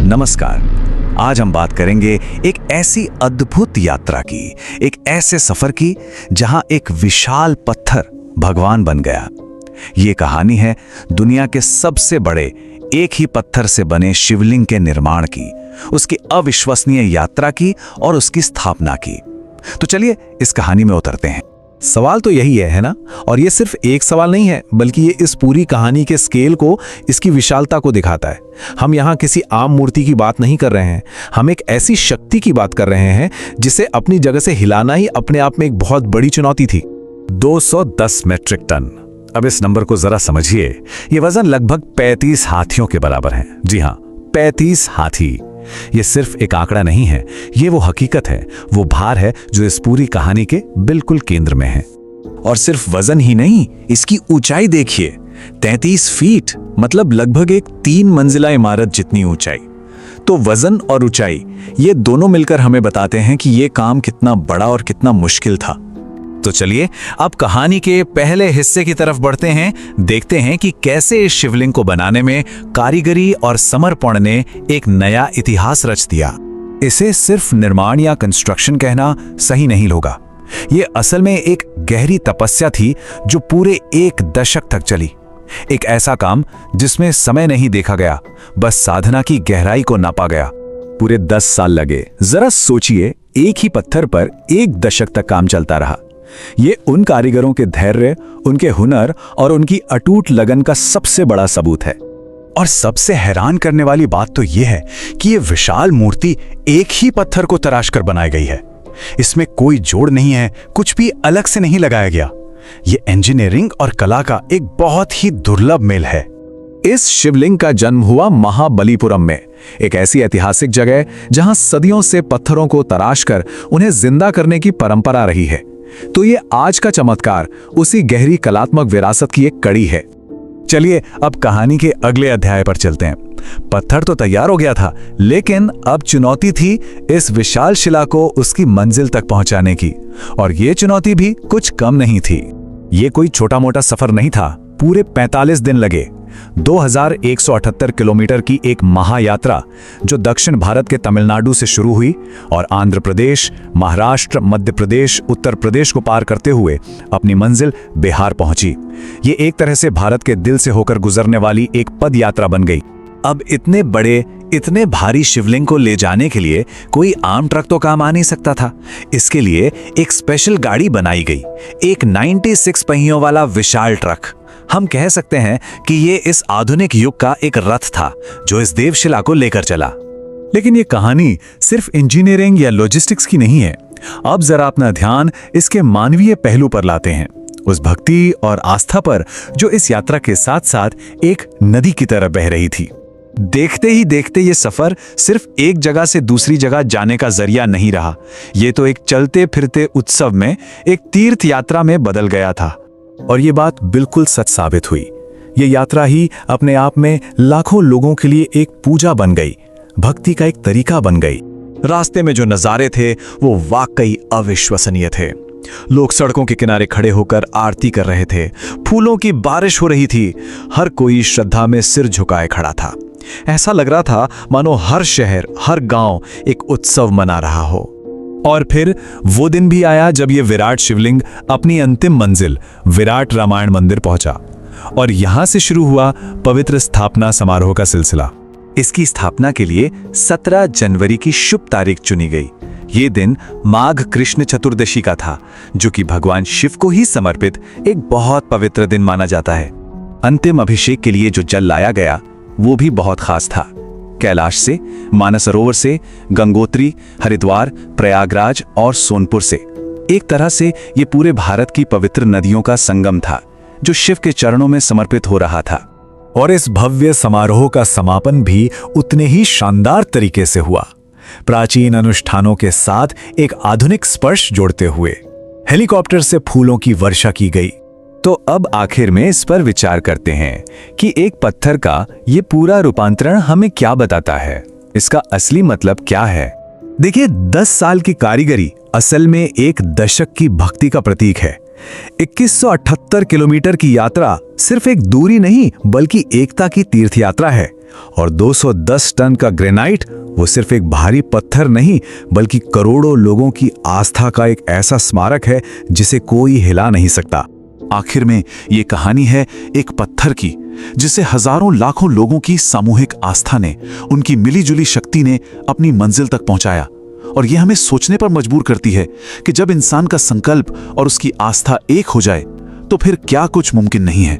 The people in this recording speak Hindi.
नमस्कार। आज हम बात करेंगे एक ऐसी अद्भुत यात्रा की, एक ऐसे सफर की जहां एक विशाल पत्थर भगवान बन गया। ये कहानी है दुनिया के सबसे बड़े एक ही पत्थर से बने शिवलिंग के निर्माण की, उसकी अविश्वसनीय यात्रा की और उसकी स्थापना की। तो चलिए इस कहानी में उतरते हैं। सवाल तो यही है ना? और ये सिर्फ एक सवाल नहीं है, बल्कि ये इस पूरी कहानी के स्केल को, इसकी विशालता को दिखाता है। हम यहाँ किसी आम मूर्ति की बात नहीं कर रहे हैं, हम एक ऐसी शक्ति की बात कर रहे हैं जिसे अपनी जगह से हिलाना ही अपने आप में एक बहुत बड़ी चुनौती थी। 210 मैट्रिक टन। अब इस नंबर को जरा समझिए। ये वजन लगभग 35 हाथियों के बराबर है। जी हाँ, 35 हाथी। ये सिर्फ एक आंकड़ा नहीं है, ये वो हकीकत है, वो भार है जो इस पूरी कहानी के बिल्कुल केंद्र में है। और सिर्फ वजन ही नहीं, इसकी ऊंचाई देखिए, 33 फीट, मतलब लगभग एक 3 मंजिला इमारत जितनी ऊंचाई। तो वजन और ऊंचाई, ये दोनों मिलकर हमें बताते हैं कि ये काम कितना बड़ा और कितना मुश्किल था। तो चलिए अब कहानी के पहले हिस्से की तरफ बढ़ते हैं, देखते हैं कि कैसे इस शिवलिंग को बनाने में कारीगरी और समर्पण ने एक नया इतिहास रच दिया। इसे सिर्फ निर्माण या कंस्ट्रक्शन कहना सही नहीं होगा। ये असल में एक गहरी तपस्या थी जो पूरे 1 दशक तक चली। एक ऐसा काम जिसमें समय नहीं देखा गया, बस साधना की गहराई को नापा गया। पूरे 10 साल लगे। जरा सोचिए, एक ही पत्थर पर 1 दशक तक काम चलता रहा। ये उन कारीगरों के धैर्य, उनके हुनर और उनकी अटूट लगन का सबसे बड़ा सबूत है। और सबसे हैरान करने वाली बात तो यह है कि ये विशाल मूर्ति एक ही पत्थर को तराश कर बनाई गई है। इसमें कोई जोड़ नहीं है, कुछ भी अलग से नहीं लगाया गया। ये इंजीनियरिंग और कला का एक बहुत ही दुर्लभ मेल है। इस शिवलिंग का जन्म हुआ महाबलीपुरम में, एक ऐसी ऐतिहासिक जगह जहां सदियों से पत्थरों को तराश कर उन्हें जिंदा करने की परंपरा रही है। तो ये आज का चमत्कार उसी गहरी कलात्मक विरासत की एक कड़ी है। चलिए अब कहानी के अगले अध्याय पर चलते हैं। पत्थर तो तैयार हो गया था, लेकिन अब चुनौती थी इस विशाल शिला को उसकी मंजिल तक पहुंचाने की। और ये चुनौती भी कुछ कम नहीं थी। ये कोई छोटा मोटा सफर नहीं था, पूरे 45 दिन लगे। 2178 किलोमीटर की एक महायात्रा जो दक्षिण भारत के तमिलनाडु से शुरू हुई और आंध्र प्रदेश, महाराष्ट्र, मध्य प्रदेश, उत्तर प्रदेश को पार करते हुए अपनी मंजिल बिहार पहुंची। ये एक तरह से भारत के दिल से होकर गुजरने वाली एक पद यात्रा बन गई। अब इतने बड़े, इतने भारी शिवलिंग को ले जाने के लिए कोई आम ट्रक तो काम आ नहीं सकता था। इसके लिए एक स्पेशल गाड़ी बनाई गई, एक 96 पहियों वाला विशाल ट्रक। हम कह सकते हैं कि ये इस आधुनिक युग का एक रथ था जो इस देवशिला को लेकर चला। लेकिन ये कहानी सिर्फ इंजीनियरिंग या लॉजिस्टिक्स की नहीं है। अब जरा अपना ध्यान इसके मानवीय पहलू पर लाते हैं, उस भक्ति और आस्था पर जो इस यात्रा के साथ साथ एक नदी की तरह बह रही थी। देखते ही देखते ये सफर सिर्फ एक जगह से दूसरी जगह जाने का जरिया नहीं रहा, ये तो एक चलते फिरते उत्सव में, एक तीर्थ यात्रा में बदल गया था। और ये बात बिल्कुल सच साबित हुई। ये यात्रा ही अपने आप में लाखों लोगों के लिए एक पूजा बन गई, भक्ति का एक तरीका बन गई। रास्ते में जो नजारे थे वो वाकई अविश्वसनीय थे। लोग सड़कों के किनारे खड़े होकर आरती कर रहे थे, फूलों की बारिश हो रही थी, हर कोई श्रद्धा में सिर झुकाए खड़ा था। ऐसा लग रहा था मानो हर शहर, हर गांव एक उत्सव मना रहा हो। और फिर वो दिन भी आया जब ये विराट शिवलिंग अपनी अंतिम मंजिल विराट रामायण मंदिर पहुंचा। और यहां से शुरू हुआ पवित्र स्थापना समारोह का सिलसिला। इसकी स्थापना के लिए 17 जनवरी की शुभ तारीख चुनी गई। ये दिन माघ कृष्ण चतुर्दशी का था, जो कि भगवान शिव को ही समर्पित एक बहुत पवित्र दिन माना जाता है। अंतिम अभिषेक के लिए जो जल लाया गया वो भी बहुत खास था। कैलाश से, मानसरोवर से, गंगोत्री, हरिद्वार, प्रयागराज और सोनपुर से। एक तरह से ये पूरे भारत की पवित्र नदियों का संगम था जो शिव के चरणों में समर्पित हो रहा था। और इस भव्य समारोह का समापन भी उतने ही शानदार तरीके से हुआ, प्राचीन अनुष्ठानों के साथ एक आधुनिक स्पर्श जोड़ते हुए। हेलीकॉप्टर से फूलों की वर्षा की गई। तो अब आखिर में इस पर विचार करते हैं कि एक पत्थर का ये पूरा रूपांतरण हमें क्या बताता है, इसका असली मतलब क्या है। देखिए, 10 साल की कारीगरी असल में 1 दशक की भक्ति का प्रतीक है। 2178 किलोमीटर की यात्रा सिर्फ एक दूरी नहीं बल्कि एकता की तीर्थ यात्रा है। और 210 टन का ग्रेनाइट वो सिर्फ एक भारी पत्थर नहीं बल्कि करोड़ों लोगों की आस्था का एक ऐसा स्मारक है जिसे कोई हिला नहीं सकता। आखिर में ये कहानी है एक पत्थर की, जिसे हजारों लाखों लोगों की सामूहिक आस्था ने, उनकी मिलीजुली शक्ति ने अपनी मंजिल तक पहुंचाया। और यह हमें सोचने पर मजबूर करती है कि जब इंसान का संकल्प और उसकी आस्था एक हो जाए तो फिर क्या कुछ मुमकिन नहीं है।